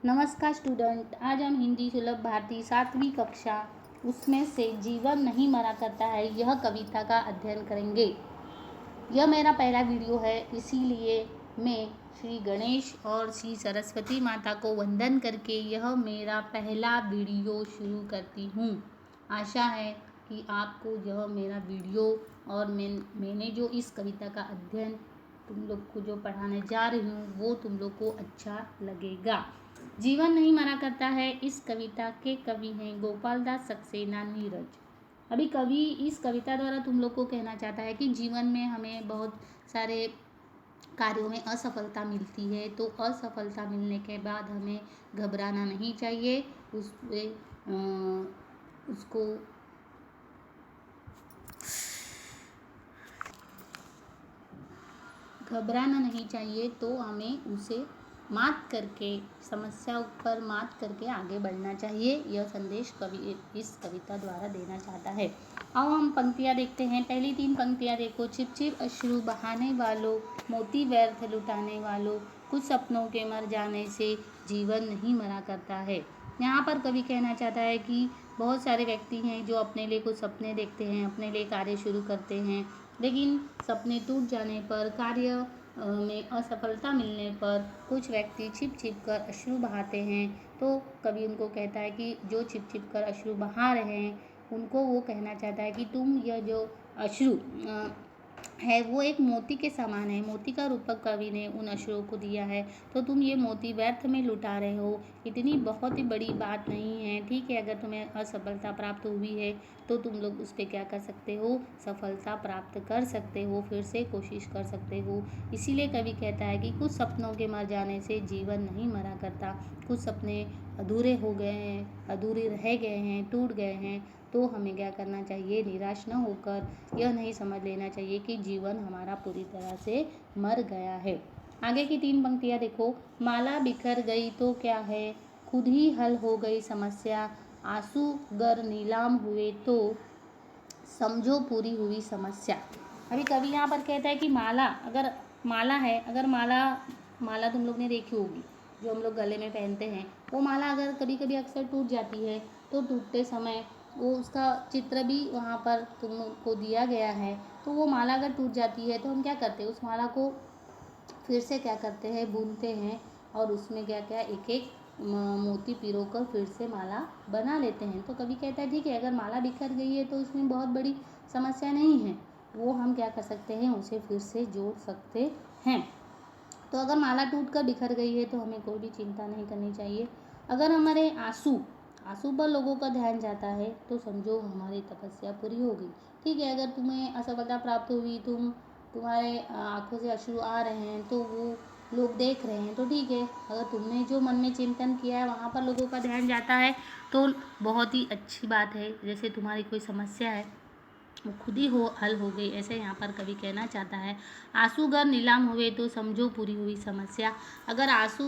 नमस्कार स्टूडेंट, आज हम हिंदी सुलभ भारती 7वीं कक्षा उसमें से जीवन नहीं मरा करता है यह कविता का अध्ययन करेंगे। यह मेरा पहला वीडियो है, इसीलिए मैं श्री गणेश और श्री सरस्वती माता को वंदन करके यह मेरा पहला वीडियो शुरू करती हूँ। आशा है कि आपको यह मेरा वीडियो और मैंने जो इस कविता का अध्ययन तुम लोग को जो पढ़ाने जा रही हूँ वो तुम लोग को अच्छा लगेगा। जीवन नहीं मरा करता है, इस कविता के कवि हैं गोपाल दास सक्सेना नीरज। अभी कवि इस कविता द्वारा तुम लोग को कहना चाहता है कि जीवन में हमें बहुत सारे कार्यों में असफलता मिलती है, तो असफलता मिलने के बाद हमें घबराना नहीं चाहिए। उसको घबराना नहीं चाहिए, तो हमें उसे मात करके, समस्या पर मात करके आगे बढ़ना चाहिए। यह संदेश कवि इस कविता द्वारा देना चाहता है। अब हम पंक्तियाँ देखते हैं। पहली 3 पंक्तियाँ देखो। छिप छिप अश्रु बहाने वालों, मोती व्यर्थ लुटाने वालों, कुछ सपनों के मर जाने से जीवन नहीं मरा करता है। यहाँ पर कवि कहना चाहता है कि बहुत सारे व्यक्ति हैं जो अपने लिए कुछ सपने देखते हैं, अपने लिए कार्य शुरू करते हैं, लेकिन सपने टूट जाने पर, कार्य में असफलता मिलने पर कुछ व्यक्ति छिप छिप कर अश्रु बहाते हैं। तो कवि उनको कहता है कि जो छिप छिप कर अश्रु बहा रहे हैं उनको वो कहना चाहता है कि तुम यह जो अश्रु है वो एक मोती के समान है। मोती का रूपक कवि ने उन अश्रुओं को दिया है, तो तुम ये मोती व्यर्थ में लुटा रहे हो। इतनी बहुत ही बड़ी बात नहीं है, ठीक है। अगर तुम्हें असफलता प्राप्त हुई है तो तुम लोग उस पर क्या कर सकते हो, सफलता प्राप्त कर सकते हो, फिर से कोशिश कर सकते हो। इसीलिए कवि कहता है कि कुछ सपनों के मर जाने से जीवन नहीं मरा करता। कुछ सपने अधूरे हो गए हैं, अधूरे रह गए हैं, टूट गए हैं, तो हमें क्या करना चाहिए, निराश न होकर यह नहीं समझ लेना चाहिए कि जीवन हमारा पूरी तरह से मर गया है। आगे की 3 पंक्तियाँ देखो। माला बिखर गई तो क्या है, खुद ही हल हो गई समस्या, आंसू गर नीलाम हुए तो समझो पूरी हुई समस्या। अभी कवि यहाँ पर कहता है कि माला, अगर माला है, अगर माला तुम लोग ने देखी होगी जो हम लोग गले में पहनते हैं, वो माला अगर कभी कभी अक्सर टूट जाती है, तो टूटते समय वो उसका चित्र भी वहाँ पर तुमको दिया गया है। तो वो माला अगर टूट जाती है तो हम क्या करते हैं, उस माला को फिर से क्या करते हैं, बुनते हैं और उसमें क्या क्या एक एक मोती पिरो कर फिर से माला बना लेते हैं। तो कभी कहता है ठीक है, अगर माला बिखर गई है तो इसमें बहुत बड़ी समस्या नहीं है, वो हम क्या कर सकते हैं, उसे फिर से जोड़ सकते हैं। तो अगर माला टूट कर बिखर गई है तो हमें कोई भी चिंता नहीं करनी चाहिए। अगर हमारे आंसू पर लोगों का ध्यान जाता है तो समझो हमारी तपस्या पूरी हो गई, ठीक है। अगर तुम्हें असफलता प्राप्त हुई, तुम्हारे आंखों से अश्रु आ रहे हैं, तो वो लोग देख रहे हैं, तो ठीक है। अगर तुमने जो मन में चिंतन किया है वहाँ पर लोगों का ध्यान जाता है तो बहुत ही अच्छी बात है। जैसे तुम्हारी कोई समस्या है वो खुद ही हल हो गई, ऐसे यहाँ पर कवि कहना चाहता है। आंसू अगर नीलाम हुए तो समझो पूरी हुई समस्या। अगर आंसू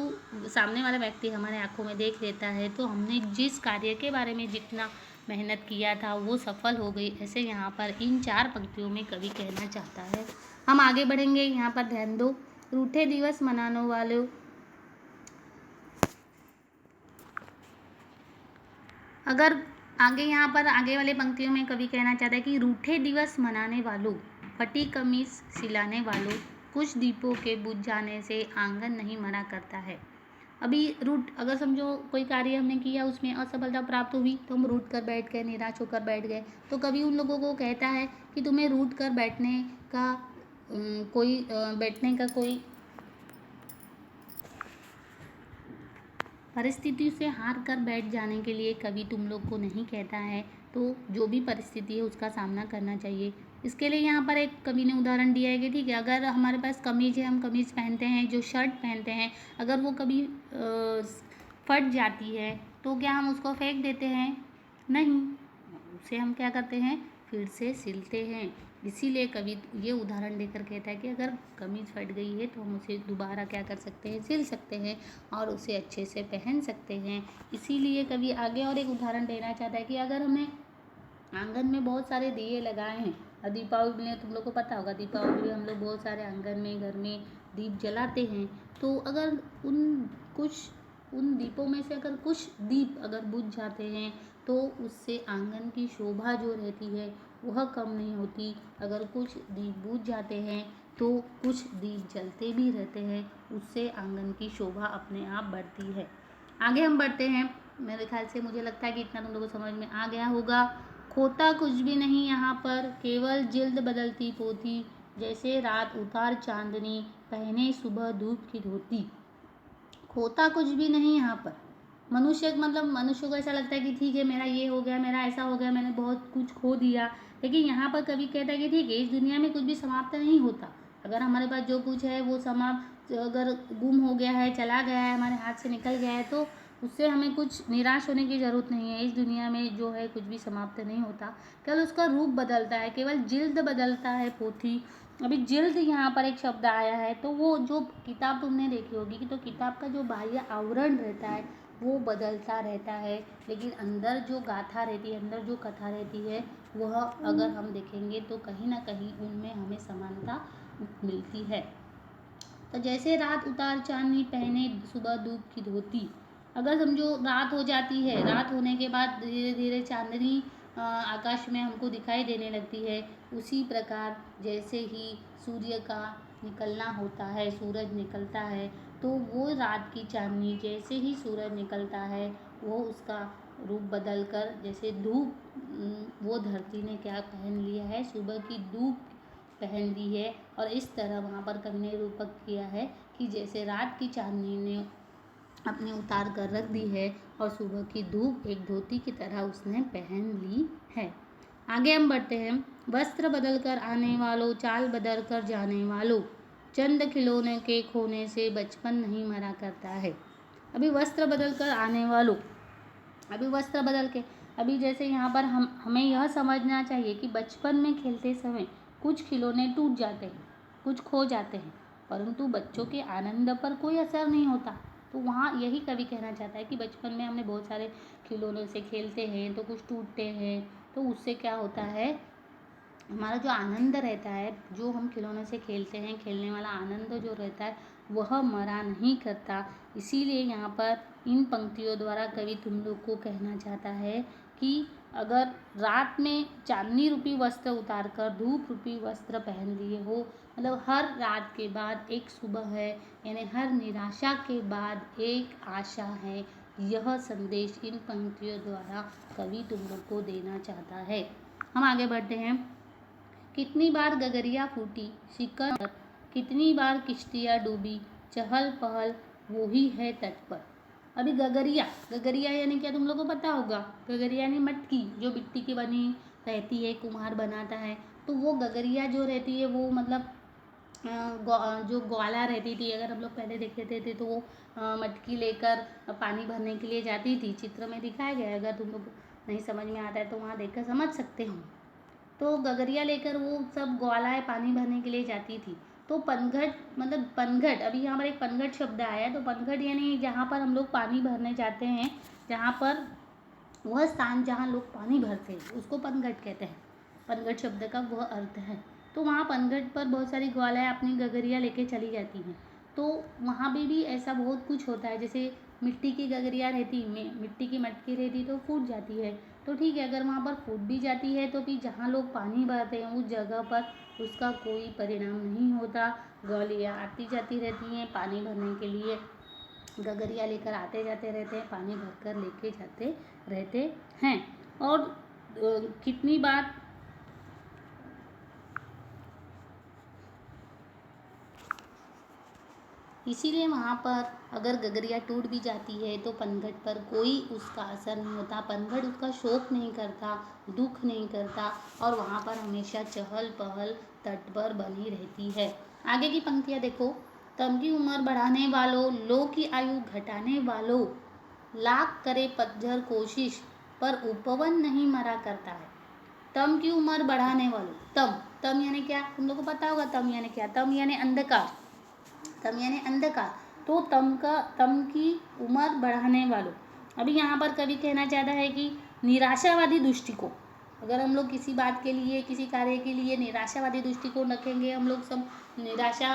सामने वाला व्यक्ति हमारे आंखों में देख लेता है तो हमने जिस कार्य के बारे में जितना मेहनत किया था वो सफल हो गई, ऐसे यहाँ पर इन 4 पंक्तियों में कवि कहना चाहता है। हम आगे बढ़ेंगे, यहाँ पर ध्यान दो। रूठे दिवस मनाने वालों, अगर आगे यहाँ पर आगे वाले पंक्तियों में कवि कहना चाहता है कि रूठे दिवस मनाने वालों, फटी कमीज सिलाने वालों, कुछ दीपों के बुझ जाने से आंगन नहीं मरा करता है। अभी अगर समझो कोई कार्य हमने किया, उसमें असफलता प्राप्त हुई तो हम रूठ कर बैठ गए, निराश होकर बैठ गए, तो कवि उन लोगों को कहता है कि तुम्हें रूठ कर बैठने का कोई परिस्थिति से हार कर बैठ जाने के लिए कवि तुम लोग को नहीं कहता है। तो जो भी परिस्थिति है उसका सामना करना चाहिए। इसके लिए यहाँ पर एक कवि ने उदाहरण दिया है कि ठीक है, अगर हमारे पास कमीज है, हम कमीज पहनते हैं, जो शर्ट पहनते हैं, अगर वो कभी फट जाती है तो क्या हम उसको फेंक देते हैं? नहीं, उसे हम क्या करते हैं, फिर से सिलते हैं। इसीलिए कवि ये उदाहरण देकर कहता है कि अगर कमीज फट गई है तो हम उसे दोबारा क्या कर सकते हैं, सिल सकते हैं और उसे अच्छे से पहन सकते हैं। इसीलिए कवि आगे और एक उदाहरण देना चाहता है कि अगर हमें आंगन में बहुत सारे दिए लगाए हैं, दीपावली में तुम लोग को पता होगा, दीपावली में हम लोग बहुत सारे आंगन में, घर में दीप जलाते हैं। तो अगर उन कुछ उन दीपों में से अगर कुछ दीप अगर बुझ जाते हैं तो उससे आंगन की शोभा जो रहती है वह कम नहीं होती। अगर कुछ दीप बुझ जाते हैं तो कुछ दीप जलते भी रहते हैं, उससे आंगन की शोभा अपने आप बढ़ती है। आगे हम बढ़ते हैं। मेरे ख्याल से मुझे लगता है कि इतना तुम लोगों को समझ में आ गया होगा। खोता कुछ भी नहीं यहाँ पर, केवल जिल्द बदलती पोथी, जैसे रात उतार चांदनी, पहने सुबह धूप की धोती। खोता कुछ भी नहीं यहाँ पर। मनुष्य मतलब मनुष्य को ऐसा लगता है कि ठीक है मेरा ये हो गया, मेरा ऐसा हो गया, मैंने बहुत कुछ खो दिया। लेकिन यहाँ पर कवि कहता है कि ठीक है, इस दुनिया में कुछ भी समाप्त नहीं होता। अगर हमारे पास जो कुछ है वो समाप्त अगर गुम हो गया है, चला गया है, हमारे हाथ से निकल गया है, तो उससे हमें कुछ निराश होने की ज़रूरत नहीं है। इस दुनिया में जो है कुछ भी समाप्त नहीं होता, केवल उसका रूप बदलता है, केवल जिल्द बदलता है पोथी। अभी जिल्द यहाँ पर एक शब्द आया है, तो वो जो किताब तुमने देखी होगी कि तो किताब का जो बाह्य आवरण रहता है वो बदलता रहता है, लेकिन अंदर जो गाथा रहती है, अंदर जो कथा रहती है, वह अगर हम देखेंगे तो कहीं ना कहीं उनमें हमें समानता मिलती है। तो जैसे रात उतार चांदनी, पहने सुबह धूप की धोती। अगर समझो रात हो जाती है, रात होने के बाद धीरे धीरे चांदनी आकाश में हमको दिखाई देने लगती है। उसी प्रकार जैसे ही सूर्य का निकलना होता है, सूरज निकलता है, तो वो रात की चांदनी जैसे ही सूरज निकलता है वो उसका रूप बदल कर, जैसे धूप, वो धरती ने क्या पहन लिया है, सुबह की धूप पहन ली है। और इस तरह वहाँ पर कवि ने रूपक किया है कि जैसे रात की चांदनी ने अपने उतार कर रख दी है और सुबह की धूप एक धोती की तरह उसने पहन ली है। आगे हम बढ़ते हैं। वस्त्र बदल कर आने वालों, चाल बदल कर जाने वालों, चंद खिलौने के खोने से बचपन नहीं मरा करता है। अभी वस्त्र बदल कर आने वालों, अभी वस्त्र बदल के, अभी जैसे यहाँ पर हमें यह समझना चाहिए कि बचपन में खेलते समय कुछ खिलौने टूट जाते हैं, कुछ खो जाते हैं, परंतु बच्चों के आनंद पर कोई असर नहीं होता। तो वहाँ यही कवि कहना चाहता है कि बचपन में हमने बहुत सारे खिलौनों से खेलते हैं तो कुछ टूटते हैं, तो उससे क्या होता है, हमारा जो आनंद रहता है, जो हम खिलौने से खेलते हैं, खेलने वाला आनंद जो रहता है वह मरा नहीं करता। इसीलिए यहाँ पर इन पंक्तियों द्वारा कवि तुम लोग को कहना चाहता है कि अगर रात में चांदनी रूपी वस्त्र उतार कर धूप रूपी वस्त्र पहन लिए हो, मतलब हर रात के बाद एक सुबह है, यानी हर निराशा के बाद एक आशा है। यह संदेश इन पंक्तियों द्वारा कवि तुम लोग को देना चाहता है। हम आगे बढ़ते हैं। कितनी बार गगरिया फूटी शिकर पर, कितनी बार किश्तियाँ डूबी, चहल पहल वो ही है तट पर। अभी गगरिया, गगरिया यानी क्या तुम लोग को पता होगा, गगरिया यानी मटकी जो मिट्टी की बनी रहती है, कुम्हार बनाता है। तो वो गगरिया जो रहती है वो मतलब जो ग्वाला रहती थी, अगर हम लोग पहले देखते थे तो वो मटकी लेकर पानी भरने के लिए जाती थी। चित्र में दिखाया गया है, अगर तुम लोग नहीं समझ में आता है तो वहाँ देखकर समझ सकते हो। तो गगरिया लेकर वो सब ग्वालाएँ पानी भरने के लिए जाती थी। तो पनघट, मतलब पनघट, अभी यहाँ पर एक पनघट शब्द आया है, तो पनघट यानी जहाँ पर हम लोग पानी भरने जाते हैं, जहाँ पर वह स्थान जहाँ लोग पानी भरते हैं उसको पनघट कहते हैं। पनघट शब्द का वह अर्थ है। तो वहाँ पनघट पर बहुत सारी ग्वालाएँ अपनी गगरिया लेके चली जाती हैं। तो वहाँ भी ऐसा बहुत कुछ होता है, जैसे मिट्टी की गगरिया रहती में मिट्टी की मटकी रहती तो फूट जाती है। तो ठीक है, अगर वहाँ पर फूट भी जाती है तो भी जहाँ लोग पानी भरते हैं उस जगह पर उसका कोई परिणाम नहीं होता। ग्वालियाँ आती जाती रहती हैं पानी भरने के लिए, गगरिया लेकर आते जाते रहते हैं, पानी भरकर लेके जाते रहते हैं। और कितनी बार इसीलिए वहाँ पर अगर गगरिया टूट भी जाती है तो पनघट पर कोई उसका असर नहीं होता, पनघट उसका शोक नहीं करता, दुख नहीं करता, और वहाँ पर हमेशा चहल पहल तट पर बनी रहती है। आगे की पंक्तियाँ देखो। तम की उम्र बढ़ाने वालों, लो की आयु घटाने वालों, लाख करे पतझर कोशिश, पर उपवन नहीं मरा करता है। तम की उम्र बढ़ाने वालों, तम, तम यानी क्या तुम लोग को पता होगा, तम यानी क्या, तम यानी अंधकार, तम यानी अंधकार। तो तम की उम्र बढ़ाने वालों, अभी यहाँ पर कवि कहना चाहता है कि निराशावादी दृष्टिकोण, अगर हम लोग किसी बात के लिए, किसी कार्य के लिए निराशावादी दृष्टिकोण रखेंगे, हम लोग सब निराशा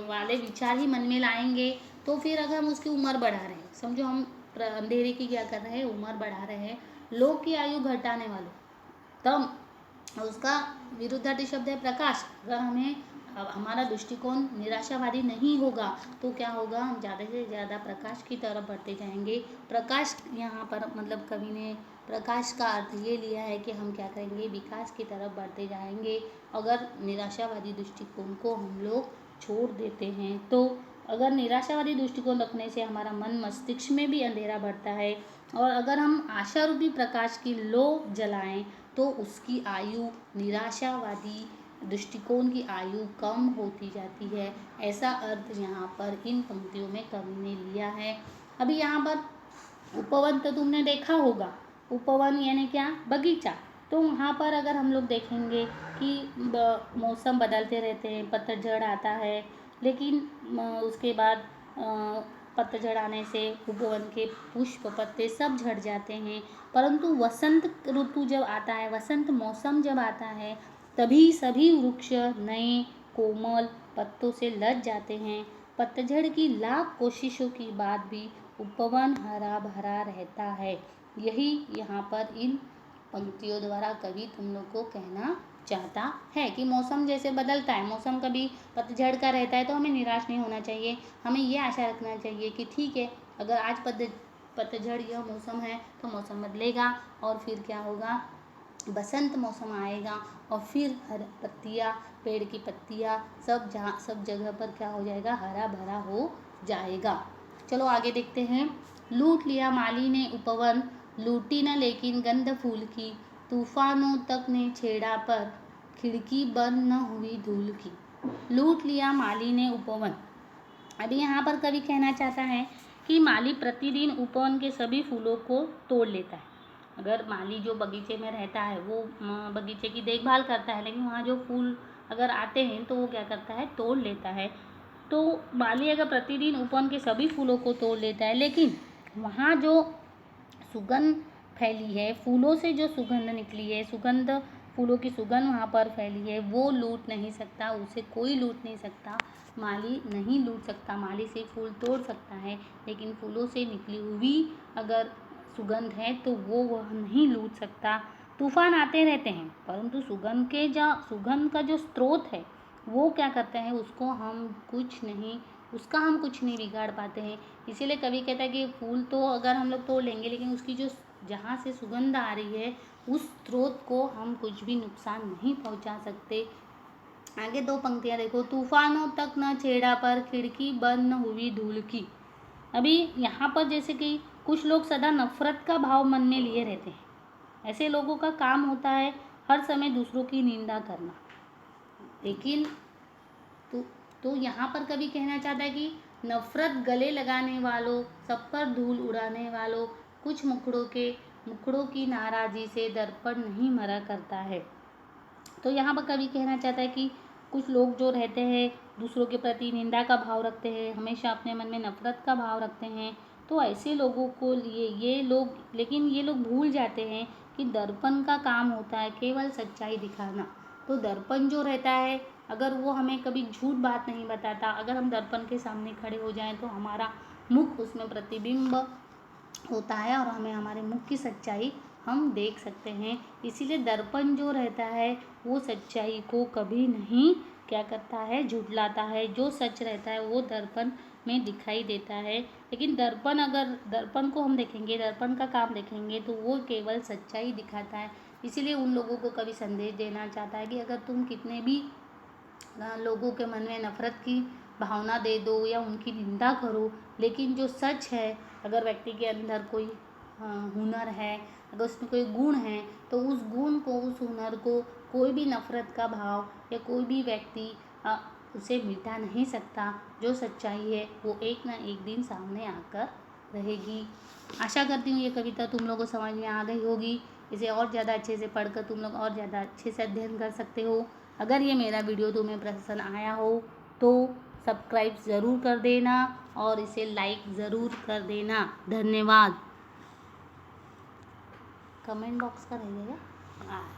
वाले विचार ही मन में लाएंगे, तो फिर अगर हम उसकी उम्र बढ़ा रहे हैं, समझो हम अंधेरे की क्या कर रहे हैं, उम्र बढ़ा रहे हैं, लोग की आयु घटाने वाले, तब उसका विरुद्धार्थी शब्द है प्रकाश। अगर हमें हमारा दृष्टिकोण निराशावादी नहीं होगा तो क्या होगा, हम ज़्यादा से ज़्यादा प्रकाश की तरफ बढ़ते जाएंगे। प्रकाश यहाँ पर मतलब कवि ने प्रकाश का अर्थ ये लिया है कि हम क्या करेंगे, विकास की तरफ बढ़ते जाएंगे। अगर निराशावादी दृष्टिकोण को हम लोग छोड़ देते हैं तो अगर निराशावादी दृष्टिकोण रखने से हमारा मन मस्तिष्क में भी अंधेरा बढ़ता है, और अगर हम आशारूपी प्रकाश की लौ जलाएं तो उसकी आयु, निराशावादी दृष्टिकोण की आयु कम होती जाती है। ऐसा अर्थ यहाँ पर इन पंक्तियों में कवि ने लिया है। अभी यहाँ पर उपवन तो तुमने देखा होगा, उपवन यानी क्या, बगीचा। तो वहाँ पर अगर हम लोग देखेंगे कि मौसम बदलते रहते हैं, पतझड़ आता है, लेकिन उसके बाद पतझड़ आने से उपवन के पुष्प पत्ते सब झड़ जाते हैं, परंतु वसंत ऋतु जब आता है, वसंत मौसम जब आता है, तभी सभी वृक्ष नए कोमल पत्तों से लद जाते हैं। पतझड़ की लाख कोशिशों के बाद भी उपवन हरा भरा रहता है। यही यहाँ पर इन पंक्तियों द्वारा कवि तुम लोग को कहना चाहता है कि मौसम जैसे बदलता है, मौसम कभी पतझड़ का रहता है तो हमें निराश नहीं होना चाहिए। हमें ये आशा रखना चाहिए कि ठीक है, अगर आज पतझड़ यह मौसम है तो मौसम बदलेगा और फिर क्या होगा, बसंत मौसम आएगा और फिर हर पत्तियाँ, पेड़ की पत्तियाँ सब जगह पर क्या हो जाएगा, हरा भरा हो जाएगा। चलो आगे देखते हैं। लूट लिया माली ने उपवन, लूटी न लेकिन गंध फूल की, तूफानों तक ने छेड़ा पर, खिड़की बंद न हुई धूल की। लूट लिया माली ने उपवन। अभी यहाँ पर कवि कहना चाहता है कि माली प्रतिदिन उपवन के सभी फूलों को तोड़ लेता है। अगर माली जो बगीचे में रहता है वो बगीचे की देखभाल करता है, लेकिन वहाँ जो फूल अगर आते हैं तो वो क्या करता है, तोड़ लेता है। तो माली अगर प्रतिदिन उपवन के सभी फूलों को तोड़ लेता है, लेकिन वहाँ जो सुगंध फैली है, फूलों से जो सुगंध निकली है, फूलों की सुगंध वहाँ पर फैली है, वो लूट नहीं सकता, उसे कोई लूट नहीं सकता, माली नहीं लूट सकता। माली से फूल तोड़ सकता है, लेकिन फूलों से निकली हुई अगर सुगंध है तो वो वह नहीं लूट सकता। तूफान आते रहते हैं, परंतु सुगंध का जो स्रोत है वो क्या करते हैं, उसका हम कुछ नहीं बिगाड़ पाते हैं। इसीलिए कवि कहता है कि फूल तो अगर हम लोग तोड़ लेंगे, लेकिन उसकी जो जहाँ से सुगंध आ रही है उस स्रोत को हम कुछ भी नुकसान नहीं पहुँचा सकते। आगे दो पंक्तियाँ देखो। तूफानों तक न छेड़ा पर, खिड़की बंद न हुई धूल की। अभी यहाँ पर जैसे कि कुछ लोग सदा नफरत का भाव मन में लिए रहते हैं। ऐसे लोगों का काम होता है हर समय दूसरों की निंदा करना। लेकिन तो यहाँ पर कभी कहना चाहता है कि नफरत गले लगाने वालों, सब पर धूल उड़ाने वालों, कुछ मुखड़ों की नाराज़ी से दर्पण नहीं मरा करता है। तो यहाँ पर कवि कहना चाहता है कि कुछ लोग जो रहते हैं दूसरों के प्रति निंदा का भाव रखते हैं, हमेशा अपने मन में नफरत का भाव रखते हैं, तो ऐसे लोगों को ये लोग भूल जाते हैं कि दर्पण का काम होता है केवल सच्चाई दिखाना। तो दर्पण जो रहता है, अगर वो हमें कभी झूठ बात नहीं बताता, अगर हम दर्पण के सामने खड़े हो जाएं तो हमारा मुख उसमें प्रतिबिंब होता है और हमें हमारे मुख की सच्चाई हम देख सकते हैं। इसीलिए दर्पण जो रहता है वो सच्चाई को कभी नहीं क्या करता है, झुठलाता है। जो सच रहता है वो दर्पण में दिखाई देता है। लेकिन दर्पण को हम देखेंगे, दर्पण का काम देखेंगे तो वो केवल सच्चाई दिखाता है। इसीलिए उन लोगों को कभी संदेश देना चाहता है कि अगर तुम कितने भी लोगों के मन में नफरत की भावना दे दो या उनकी निंदा करो, लेकिन जो सच है, अगर व्यक्ति के अंदर कोई हुनर है, अगर उसमें कोई गुण है, तो उस गुण को, उस हुनर को कोई भी नफरत का भाव या कोई भी व्यक्ति उसे मिटा नहीं सकता। जो सच्चाई है वो एक ना एक दिन सामने आकर रहेगी। आशा करती हूँ ये कविता तुम लोगों को समझ में आ गई होगी। इसे और ज़्यादा अच्छे से पढ़कर तुम लोग और ज़्यादा अच्छे से अध्ययन कर सकते हो। अगर ये मेरा वीडियो तुम्हें पसंद आया हो तो सब्सक्राइब ज़रूर कर देना और इसे लाइक ज़रूर कर देना। धन्यवाद। कमेंट बॉक्स का रहिएगा।